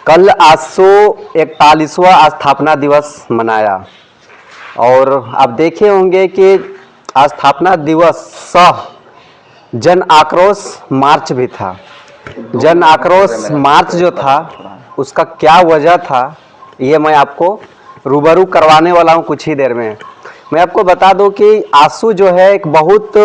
कल आसो 41वां स्थापना दिवस मनाया और आप देखे होंगे कि स्थापना दिवस सह जन आक्रोश मार्च भी था। जन आक्रोश मार्च जो था उसका क्या वजह था ये मैं आपको रूबरू करवाने वाला हूँ कुछ ही देर में। मैं आपको बता दूं कि आसू जो है एक बहुत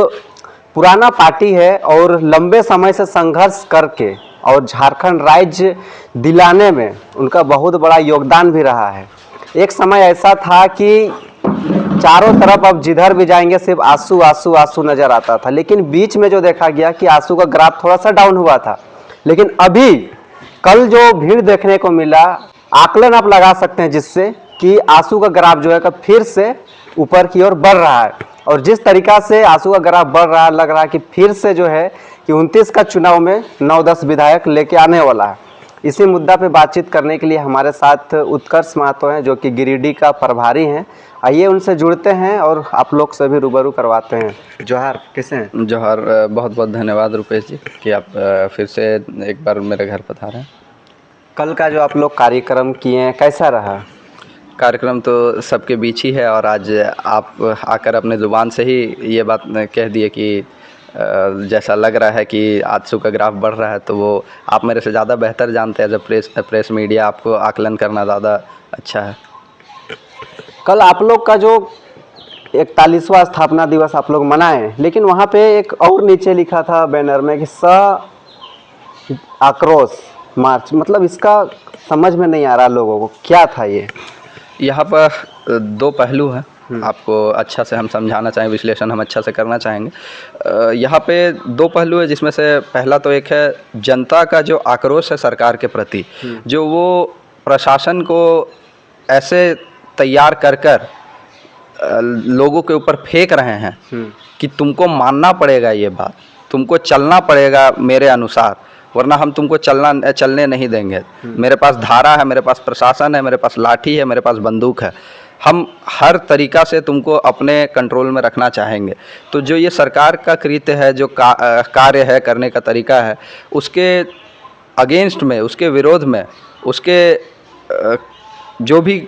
पुराना पार्टी है और लंबे समय से संघर्ष करके और झारखंड राज्य दिलाने में उनका बहुत बड़ा योगदान भी रहा है। एक समय ऐसा था कि चारों तरफ अब जिधर भी जाएंगे सिर्फ आंसू आंसू आंसू नजर आता था, लेकिन बीच में जो देखा गया कि आंसू का ग्राफ थोड़ा सा डाउन हुआ था। लेकिन अभी कल जो भीड़ देखने को मिला, आकलन आप लगा सकते हैं जिससे कि आंसू का ग्राफ जो है फिर से ऊपर की ओर बढ़ रहा है। और जिस तरीका से आंसू का ग्राफ बढ़ रहा है, लग रहा है कि फिर से जो है कि 29 का चुनाव में 9-10 विधायक लेके आने वाला है। इसी मुद्दा पे बातचीत करने के लिए हमारे साथ उत्कर्ष महतो हैं जो कि गिरिडीह का प्रभारी हैं। आइए उनसे जुड़ते हैं और आप लोग से भी रूबरू करवाते हैं। जोहार, कैसे हैं? जोहार, बहुत बहुत धन्यवाद रुपेश जी कि आप फिर से एक बार मेरे घर पधारे हैं। कल का जो आप लोग कार्यक्रम किए हैं कैसा रहा? कार्यक्रम तो सबके बीच ही है और आज आप आकर अपने ज़ुबान से ही ये बात कह दिए कि जैसा लग रहा है कि आंसू का ग्राफ बढ़ रहा है, तो वो आप मेरे से ज़्यादा बेहतर जानते हैं। एज अ प्रेस मीडिया आपको आकलन करना ज़्यादा अच्छा है। कल आप लोग का जो 41वां स्थापना दिवस आप लोग मनाए, लेकिन वहाँ पे एक और नीचे लिखा था बैनर में कि आक्रोश मार्च, मतलब इसका समझ में नहीं आ रहा लोगों को, क्या था ये? यहाँ पर दो पहलू हैं, आपको अच्छा से हम समझाना चाहेंगे, विश्लेषण हम अच्छा से करना चाहेंगे। यहाँ पे दो पहलू है, जिसमें से पहला तो एक है जनता का जो आक्रोश है सरकार के प्रति, जो वो प्रशासन को ऐसे तैयार कर कर लोगों के ऊपर फेंक रहे हैं कि तुमको मानना पड़ेगा ये बात, तुमको चलना पड़ेगा मेरे अनुसार, वरना हम तुमको चलने नहीं देंगे। मेरे पास धारा है, मेरे पास प्रशासन है, मेरे पास लाठी है, मेरे पास बंदूक है, हम हर तरीक़ा से तुमको अपने कंट्रोल में रखना चाहेंगे। तो जो ये सरकार का कृत्य है, जो कार्य है, करने का तरीका है, उसके अगेंस्ट में, उसके विरोध में, उसके जो भी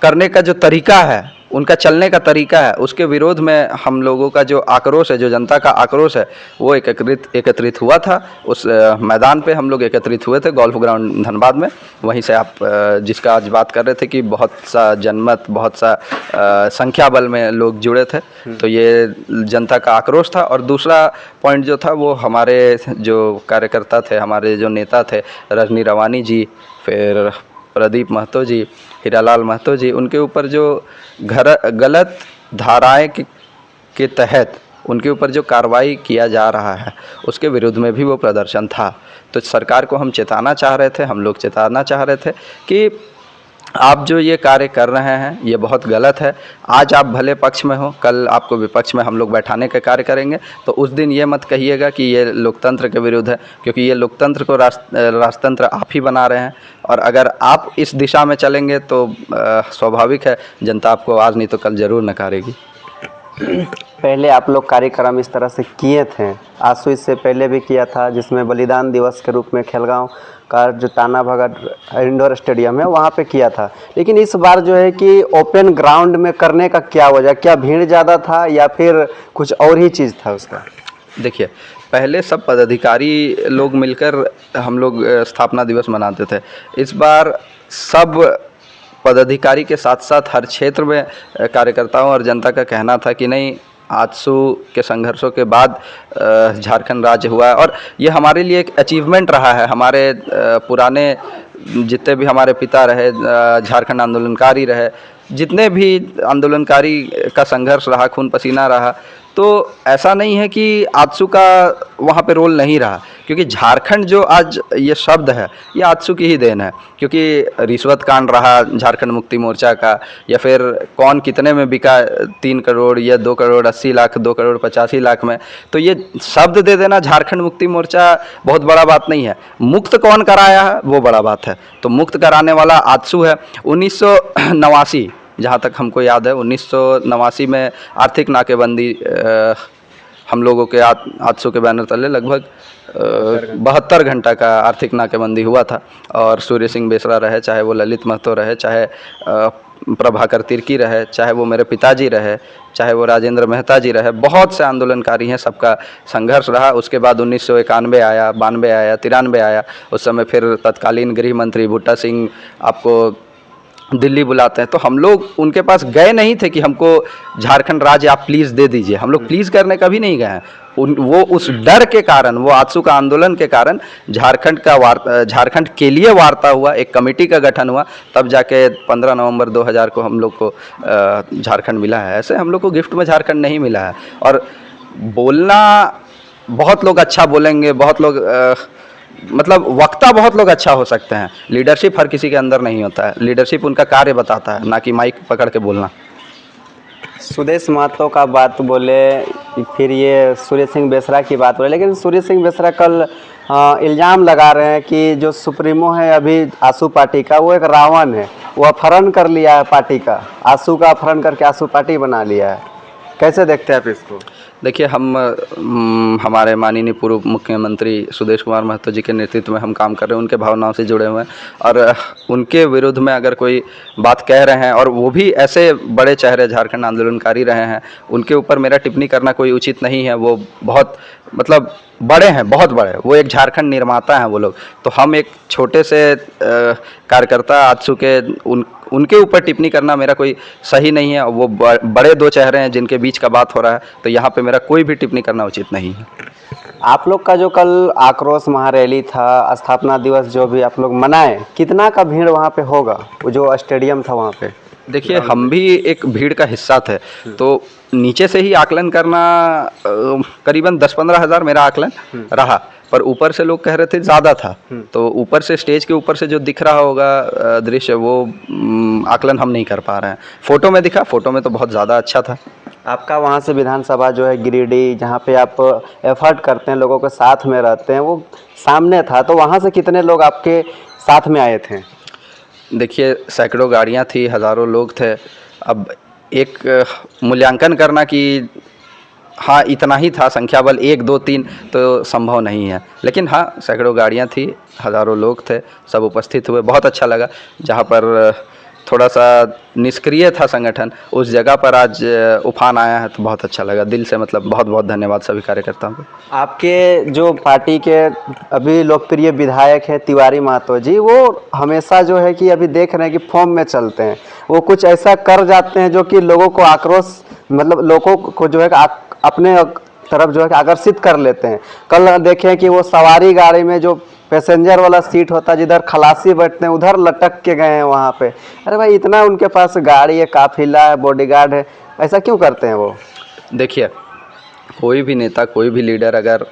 करने का जो तरीका है, उनका चलने का तरीका है, उसके विरोध में हम लोगों का जो आक्रोश है, जो जनता का आक्रोश है, वो एकत्रित हुआ था। उस मैदान पे हम लोग एकत्रित हुए थे, गोल्फ ग्राउंड धनबाद में। वहीं से आप जिसका आज बात कर रहे थे कि बहुत सा जनमत, बहुत सा संख्या बल में लोग जुड़े थे, तो ये जनता का आक्रोश था। और दूसरा पॉइंट जो था वो हमारे जो कार्यकर्ता थे, हमारे जो नेता थे, रजनी रवानी जी, फिर प्रदीप महतो जी, हीरालाल महतो जी, उनके ऊपर जो गलत धाराएं के तहत उनके ऊपर जो कार्रवाई किया जा रहा है, उसके विरुद्ध में भी वो प्रदर्शन था। तो सरकार को हम चेताना चाह रहे थे, हम लोग चेताना चाह रहे थे कि आप जो ये कार्य कर रहे हैं ये बहुत गलत है। आज आप भले पक्ष में हो, कल आपको विपक्ष में हम लोग बैठाने का कार्य करेंगे, तो उस दिन ये मत कहिएगा कि ये लोकतंत्र के विरुद्ध है, क्योंकि ये लोकतंत्र को राजतंत्र आप ही बना रहे हैं। और अगर आप इस दिशा में चलेंगे तो स्वाभाविक है जनता आपको आज नहीं तो कल ज़रूर नकारेगी। पहले आप लोग कार्यक्रम इस तरह से किए थे, आंसू इससे पहले भी किया था, जिसमें बलिदान दिवस के रूप में खेलगांव का जो ताना भगत इंडोर स्टेडियम है वहाँ पे किया था। लेकिन इस बार जो है कि ओपन ग्राउंड में करने का क्या वजह, क्या भीड़ ज़्यादा था या फिर कुछ और ही चीज़ था उसका? देखिए, पहले सब पदाधिकारी लोग मिलकर हम लोग स्थापना दिवस मनाते थे। इस बार सब पदाधिकारी के साथ साथ हर क्षेत्र में कार्यकर्ताओं और जनता का कहना था कि नहीं, आजसू के संघर्षों के बाद झारखंड राज्य हुआ है और ये हमारे लिए एक अचीवमेंट रहा है। हमारे पुराने जितने भी हमारे पिता रहे, झारखंड आंदोलनकारी रहे, जितने भी आंदोलनकारी का संघर्ष रहा, खून पसीना रहा, तो ऐसा नहीं है कि आजसू का वहाँ पे रोल नहीं रहा, क्योंकि झारखंड जो आज ये शब्द है ये आजसू की ही देन है। क्योंकि रिश्वत कांड रहा झारखंड मुक्ति मोर्चा का, या फिर कौन कितने में बिका 3 करोड़ या 2 करोड़ 80 लाख, 2 करोड़ 85 लाख में, तो ये शब्द दे देना झारखंड मुक्ति मोर्चा बहुत बड़ा बात नहीं है। मुक्त कौन कराया है वो बड़ा बात है। तो मुक्त कराने वाला आजसू है। 1989 जहाँ तक हमको याद है, 1989 में आर्थिक नाकेबंदी हम लोगों के आजसू के बैनर तले लगभग 72 घंटा का आर्थिक नाकेबंदी हुआ था। और सूर्य सिंह बेसरा रहे, चाहे वो ललित महतो रहे, चाहे प्रभाकर तिर्की रहे, चाहे वो मेरे पिताजी रहे, चाहे वो राजेंद्र मेहता जी रहे, बहुत से आंदोलनकारी हैं, सबका संघर्ष रहा। उसके बाद 1991 आया, 92 आया, 93 आया। उस समय फिर तत्कालीन गृह मंत्री बूटा सिंह आपको दिल्ली बुलाते हैं, तो हम लोग उनके पास गए नहीं थे कि हमको झारखंड राज्य आप प्लीज़ दे दीजिए। हम लोग प्लीज़ करने कभी नहीं गए हैं। वो उस डर के कारण, वो आजसू का आंदोलन के कारण झारखंड के लिए वार्ता हुआ, एक कमेटी का गठन हुआ, तब जाके 15 नवंबर 2000 को हम लोग को झारखंड मिला है। ऐसे हम लोग को गिफ्ट में झारखंड नहीं मिला है। और बोलना बहुत लोग अच्छा बोलेंगे, बहुत लोग मतलब वक्ता बहुत लोग अच्छा हो सकते हैं, लीडरशिप हर किसी के अंदर नहीं होता है। लीडरशिप उनका कार्य बताता है, ना कि माइक पकड़ के बोलना। सुदेश महतो का बात बोले, फिर ये सूर्य सिंह बेसरा की बात बोले, लेकिन सूर्य सिंह बेसरा कल इल्ज़ाम लगा रहे हैं कि जो सुप्रीमो है अभी आसू पार्टी का, वो एक रावण है, वो अपहरण कर लिया है पार्टी का, आसू का अपहरण करके आसू पार्टी बना लिया है। कैसे देखते हैं आप इसको? देखिए, हमारे माननीय पूर्व मुख्यमंत्री सुदेश कुमार महतो जी के नेतृत्व में हम काम कर रहे हैं, उनके भावनाओं से जुड़े हुए हैं। और उनके विरुद्ध में अगर कोई बात कह रहे हैं, और वो भी ऐसे बड़े चेहरे झारखंड आंदोलनकारी रहे हैं, उनके ऊपर मेरा टिप्पणी करना कोई उचित नहीं है। वो बहुत मतलब बड़े हैं, बहुत बड़े, वो एक झारखंड निर्माता हैं वो लोग। तो हम एक छोटे से कार्यकर्ता आजसू के उनके ऊपर टिप्पणी करना मेरा कोई सही नहीं है। वो बड़े दो चेहरे हैं जिनके बीच का बात हो रहा है, तो यहाँ पे मेरा कोई भी टिप्पणी करना उचित नहीं है। आप लोग का जो कल आक्रोश महारैली था, स्थापना दिवस जो भी आप लोग मनाए, कितना का भीड़ वहाँ पे होगा, वो जो स्टेडियम था वहाँ पे? देखिए, हम भी एक भीड़ का हिस्सा थे, तो नीचे से ही आकलन करना करीबन 10-15 हज़ार मेरा आकलन रहा, पर ऊपर से लोग कह रहे थे ज़्यादा था। तो ऊपर से, स्टेज के ऊपर से जो दिख रहा होगा दृश्य, वो आकलन हम नहीं कर पा रहे हैं। फ़ोटो में दिखा, फ़ोटो में तो बहुत ज़्यादा अच्छा था। आपका वहाँ से विधानसभा जो है गिरिडीह, जहाँ पे आप एफर्ट करते हैं, लोगों के साथ में रहते हैं, वो सामने था, तो वहाँ से कितने लोग आपके साथ में आए थे? देखिए, सैकड़ों गाड़ियाँ थी, हज़ारों लोग थे। अब एक मूल्यांकन करना कि हाँ इतना ही था, संख्या बल 1, 2, 3 तो संभव नहीं है, लेकिन हाँ सैकड़ों गाड़ियाँ थी, हज़ारों लोग थे, सब उपस्थित हुए। बहुत अच्छा लगा। जहाँ पर थोड़ा सा निष्क्रिय था संगठन, उस जगह पर आज उफान आया है, तो बहुत अच्छा लगा दिल से। मतलब बहुत बहुत धन्यवाद सभी कार्यकर्ताओं को। आपके जो पार्टी के अभी लोकप्रिय विधायक हैं तिवारी महतो जी, वो हमेशा जो है कि अभी देख रहे हैं कि फॉर्म में चलते हैं, वो कुछ ऐसा कर जाते हैं जो कि लोगों को आक्रोश, मतलब लोगों को जो है अपने तरफ जो है आकर्षित कर लेते हैं। कल देखें कि वो सवारी गाड़ी में जो पैसेंजर वाला सीट होता है, जिधर खलासी बैठते हैं, उधर लटक के गए हैं वहाँ पे। अरे भाई, इतना उनके पास गाड़ी है, काफिला है, बॉडीगार्ड है, ऐसा क्यों करते हैं वो? देखिए, कोई भी नेता, कोई भी लीडर अगर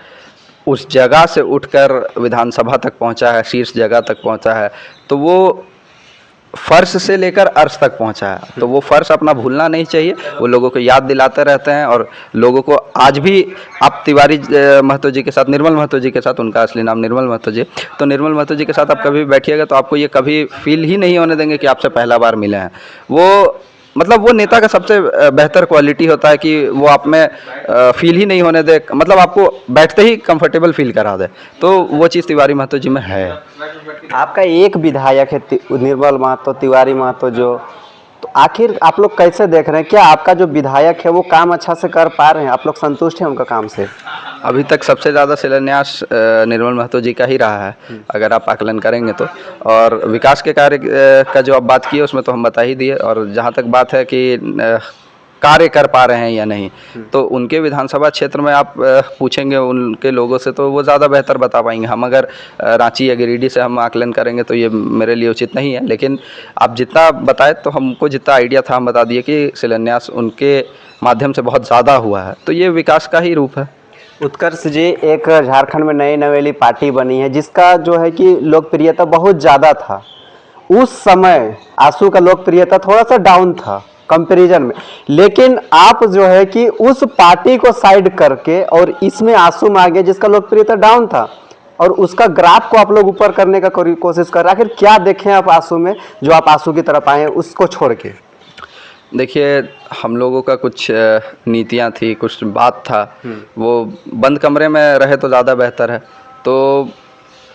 उस जगह से उठकर विधानसभा तक पहुंचा है, शीर्ष जगह तक पहुंचा है, तो वो फर्श से लेकर अर्श तक पहुंचा है, तो वो फर्श अपना भूलना नहीं चाहिए। वो लोगों को याद दिलाते रहते हैं, और लोगों को आज भी आप तिवारी महतो जी के साथ, निर्मल महतो जी के साथ, उनका असली नाम निर्मल महतो जी, तो निर्मल महतो जी के साथ आप कभी बैठिएगा तो आपको ये कभी फील ही नहीं होने देंगे कि आपसे पहला बार मिले हैं। वो मतलब वो नेता का सबसे बेहतर क्वालिटी होता है कि वो आप में फील ही नहीं होने दे, मतलब आपको बैठते ही कंफर्टेबल फील करा दे, तो वो चीज़ तिवारी महतो जी में है। आपका एक विधायक है निर्मल महतो, तिवारी महतो जो, तो आखिर आप लोग कैसे देख रहे हैं? क्या आपका जो विधायक है वो काम अच्छा से कर पा रहे हैं? आप लोग संतुष्ट हैं उनका काम से? अभी तक सबसे ज़्यादा शिलान्यास निर्मल महतो जी का ही रहा है, अगर आप आकलन करेंगे तो। और विकास के कार्य का जो आप बात किए, उसमें तो हम बता ही दिए। और जहाँ तक बात है कि कार्य कर पा रहे हैं या नहीं, तो उनके विधानसभा क्षेत्र में आप पूछेंगे उनके लोगों से, तो वो ज़्यादा बेहतर बता पाएंगे। हम अगर रांची या गिरिडीह से हम आकलन करेंगे तो ये मेरे लिए उचित नहीं है, लेकिन आप जितना बताए, तो हमको जितना आइडिया था हम बता दिए कि शिलान्यास उनके माध्यम से बहुत ज़्यादा हुआ है, तो ये विकास का ही रूप है। उत्कर्ष जी, एक झारखंड में नई नवेली पार्टी बनी है जिसका जो है कि लोकप्रियता बहुत ज़्यादा था। उस समय आसू का लोकप्रियता थोड़ा सा डाउन था कंपैरिजन में, लेकिन आप जो है कि उस पार्टी को साइड करके और इसमें आसू में आ गए जिसका लोकप्रियता डाउन था, और उसका ग्राफ को आप लोग ऊपर करने का कोशिश कर रहे हैं। आखिर क्या देखें आप आसू में, जो आप आसू की तरफ आए हैं उसको छोड़ के? देखिए, हम लोगों का कुछ नीतियाँ थी, कुछ बात था, वो बंद कमरे में रहे तो ज़्यादा बेहतर है। तो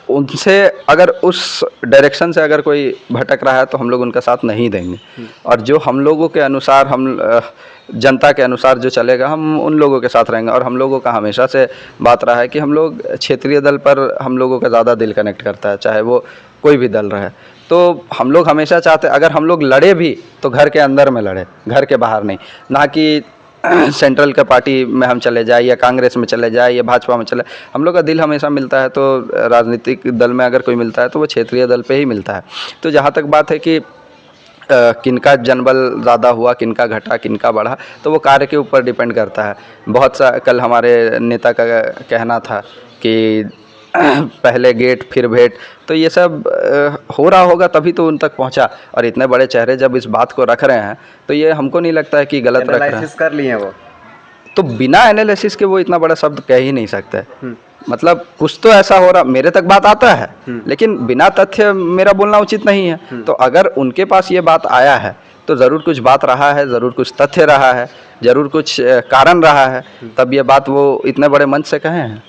उनसे अगर उस डायरेक्शन से अगर कोई भटक रहा है तो हम लोग उनका साथ नहीं देंगे, और जो हम लोगों के अनुसार, हम जनता के अनुसार जो चलेगा, हम उन लोगों के साथ रहेंगे। और हम लोगों का हमेशा से बात रहा है कि हम लोग क्षेत्रीय दल पर हम लोगों का ज़्यादा दिल कनेक्ट करता है, चाहे वो कोई भी दल रहे। तो हम लोग हमेशा चाहते हैं अगर हम लोग लड़े भी तो घर के अंदर में लड़े, घर के बाहर नहीं, ना कि सेंट्रल के पार्टी में हम चले जाए या कांग्रेस में चले जाए या भाजपा में चले। हम लोग का दिल हमेशा मिलता है, तो राजनीतिक दल में अगर कोई मिलता है तो वो क्षेत्रीय दल पे ही मिलता है। तो जहाँ तक बात है कि किनका जनबल ज़्यादा हुआ, किनका घटा, किनका बढ़ा, तो वो कार्य के ऊपर डिपेंड करता है। बहुत सा कल हमारे नेता का कहना था कि पहले गेट फिर भेंट, तो ये सब हो रहा होगा तभी तो उन तक पहुंचा। और इतने बड़े चेहरे जब इस बात को रख रहे हैं तो ये हमको नहीं लगता है कि गलत रख रहे हैं। कर लिए वो, तो बिना एनालिसिस के वो इतना बड़ा शब्द कह ही नहीं सकते। मतलब कुछ तो ऐसा हो रहा, मेरे तक बात आता है, लेकिन बिना तथ्य मेरा बोलना उचित नहीं है। तो अगर उनके पास ये बात आया है तो ज़रूर कुछ बात रहा है, ज़रूर कुछ तथ्य रहा है, ज़रूर कुछ कारण रहा है, तब ये बात वो इतने बड़े मंच से कहे हैं।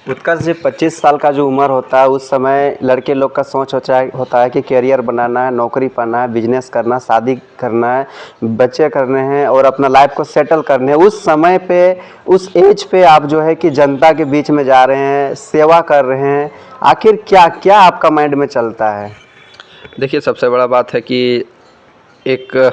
उत्कर्ष जी, 25 साल का जो उम्र होता है उस समय लड़के लोग का सोच होता है कि कैरियर बनाना है, नौकरी पाना है, बिजनेस करना, शादी करना है, बच्चे करने हैं और अपना लाइफ को सेटल करने हैं। उस समय पे, उस एज पे आप जो है कि जनता के बीच में जा रहे हैं, सेवा कर रहे हैं, आखिर क्या क्या आपका माइंड में चलता है? देखिए, सबसे बड़ा बात है कि एक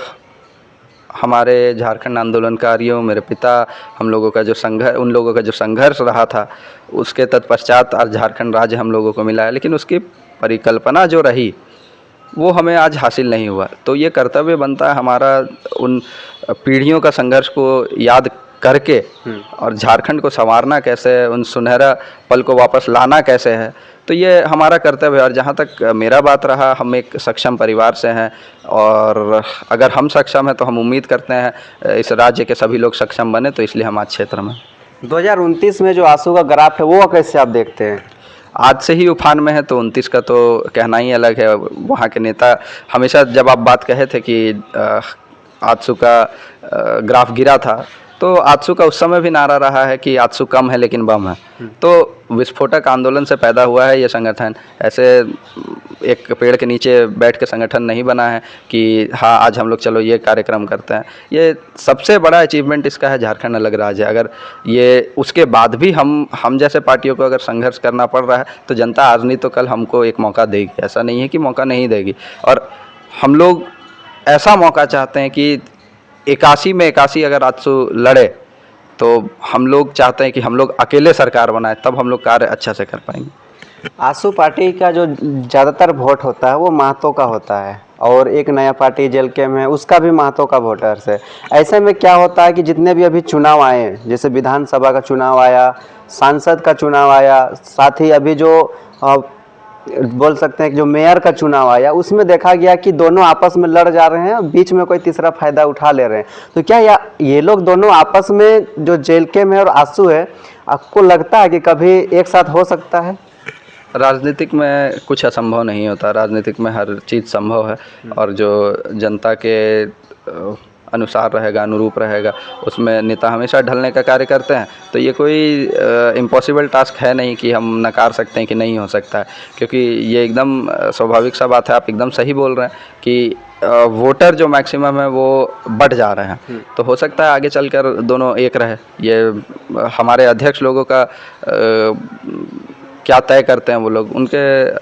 हमारे झारखंड आंदोलनकारियों, मेरे पिता, हम लोगों का जो संघर्ष, उन लोगों का जो संघर्ष रहा था, उसके तत्पश्चात आज झारखंड राज्य हम लोगों को मिला है। लेकिन उसकी परिकल्पना जो रही वो हमें आज हासिल नहीं हुआ। तो ये कर्तव्य बनता है हमारा उन पीढ़ियों का संघर्ष को याद करके और झारखंड को संवारना कैसे, उन सुनहरा पल को वापस लाना कैसे है, तो ये हमारा कर्तव्य है। और जहाँ तक मेरा बात रहा, हम एक सक्षम परिवार से हैं, और अगर हम सक्षम हैं तो हम उम्मीद करते हैं इस राज्य के सभी लोग सक्षम बने, तो इसलिए हम आज क्षेत्र में 2029 में जो आंसू का ग्राफ है वो कैसे आप देखते हैं? आज से ही उफान में है, तो 29 का तो कहना ही अलग है। वहाँ के नेता हमेशा, जब आप बात कहे थे कि आजसू का ग्राफ गिरा था, तो आजसू का उस समय भी नारा रहा है कि आजसू कम है लेकिन बम है। तो विस्फोटक आंदोलन से पैदा हुआ है ये संगठन। ऐसे एक पेड़ के नीचे बैठ के संगठन नहीं बना है कि हाँ आज हम लोग चलो ये कार्यक्रम करते हैं। ये सबसे बड़ा अचीवमेंट इसका है, झारखंड अलग राज्य। अगर ये उसके बाद भी हम जैसे पार्टियों को अगर संघर्ष करना पड़ रहा है तो जनता आज नहीं तो कल हमको एक मौका देगी। ऐसा नहीं है कि मौका नहीं देगी, और हम लोग ऐसा मौका चाहते हैं कि 81 में 81 अगर आजसू लड़े तो हम लोग चाहते हैं कि हम लोग अकेले सरकार बनाए, तब हम लोग कार्य अच्छा से कर पाएंगे। आजसू पार्टी का जो ज़्यादातर वोट होता है वो महतो का होता है, और एक नया पार्टी जेलके में उसका भी महतो का वोटर्स है। ऐसे में क्या होता है कि जितने भी अभी चुनाव आए, जैसे विधानसभा का चुनाव आया, सांसद का चुनाव आया, साथ ही अभी जो बोल सकते हैं कि जो मेयर का चुनाव आया, उसमें देखा गया कि दोनों आपस में लड़ जा रहे हैं, बीच में कोई तीसरा फायदा उठा ले रहे हैं। तो क्या ये लोग दोनों आपस में, जो जेलके में और आंसू है, आपको लगता है कि कभी एक साथ हो सकता है? राजनीतिक में कुछ असंभव नहीं होता, राजनीतिक में हर चीज़ संभव है, और जो जनता के अनुसार रहेगा, अनुरूप रहेगा, उसमें नेता हमेशा ढलने का कार्य करते हैं। तो ये कोई इम्पॉसिबल टास्क है नहीं कि हम नकार सकते हैं कि नहीं हो सकता है, क्योंकि ये एकदम स्वाभाविक सा बात है। आप एकदम सही बोल रहे हैं कि वोटर जो मैक्सिमम है वो बढ़ जा रहे हैं, तो हो सकता है आगे चलकर दोनों एक रहे। ये हमारे अध्यक्ष लोगों का क्या तय करते हैं वो लोग, उनके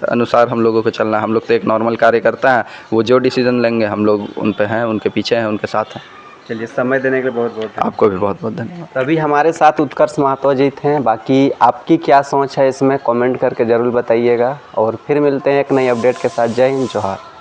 अनुसार हम लोगों को चलना है। हम लोग तो एक नॉर्मल कार्य करते हैं, वो जो डिसीजन लेंगे हम लोग उन पे हैं, उनके पीछे हैं, उनके साथ हैं। चलिए, समय देने के लिए बहुत बहुत आपको भी बहुत बहुत धन्यवाद। अभी हमारे साथ उत्कर्ष महतो जी थे। बाकी आपकी क्या सोच है इसमें कमेंट करके ज़रूर बताइएगा, और फिर मिलते हैं एक नई अपडेट के साथ। जय हिंद, जोहार।